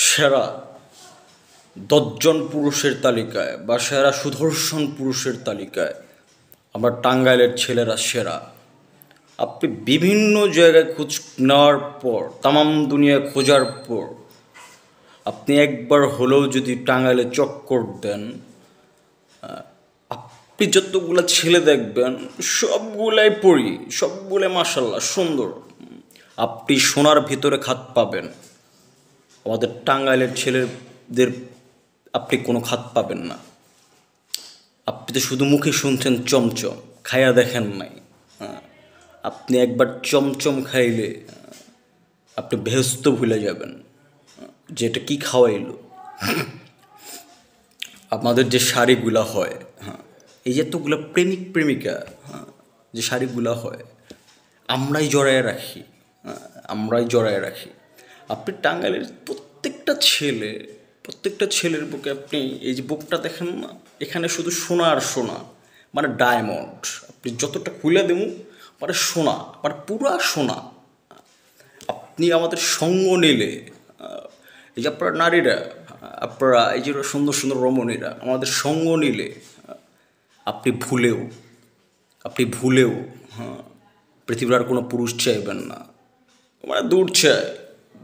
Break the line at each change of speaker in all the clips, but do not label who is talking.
সেরা ১০ জন পুরুষের তালিকায় বা সেরা সুদর্শন পুরুষের তালিকায় আমরা টাঙ্গাইলের ছেলেরা সেরা। আপনি বিভিন্ন জায়গায় খোঁজ নেওয়ার পর, তামাম দুনিয়ায় খোঁজার পর আপনি একবার হলেও যদি টাঙ্গাইলে চক্কর দেন, আপনি যতগুলো ছেলে দেখবেন সবগুলাই পরি, সবগুলাই মাশাল্লাহ সুন্দর। আপনি সোনার ভিতরে খাত পাবেন। আমাদের টাঙ্গাইলের ছেলেদের আপনি কোনো খাত পাবেন না। আপনি তো শুধু মুখে শুনছেন চমচম, খাইয়া দেখেন নাই। আপনি একবার চমচম খাইলে আপনি বেহেস্ত ভুলে যাবেন যে এটা কী খাওয়াইলো। আমাদের যে শাড়িগুলা হয়, এই এতগুলো প্রেমিক প্রেমিকা, যে শাড়িগুলা হয় আমরাই জড়ায় রাখি, আমরাই জড়ায় রাখি। আপনি টাঙ্গাইলের প্রত্যেকটা ছেলের বুকে আপনি এই যে বুকটা দেখেন না, এখানে শুধু সোনা আর সোনা, মানে ডায়মন্ড। আপনি যতটা খুলে দেবো মানে সোনা, মানে পুরা সোনা। আপনি আমাদের সঙ্গ নিলে, এই যে আপনারা নারীরা, আপনারা এই যে সুন্দর সুন্দর রমণীরা আমাদের সঙ্গ নিলে আপনি ভুলেও পৃথিবীর আর কোনো পুরুষ চাইবেন না। মানে দূর চায়,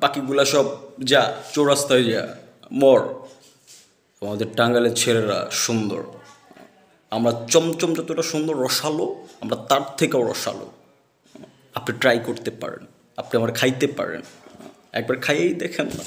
বাকিগুলা সব যা চৌরাস্তায় যা মর। আমাদের টাঙ্গাইলের ছেলেরা সুন্দর। আমরা চমচম যতটা সুন্দর রসালো, আমরা তার থেকেও রসালো। আপনি ট্রাই করতে পারেন, আপনি আমার খাইতে পারেন, একবার খাইয়েই দেখেন না।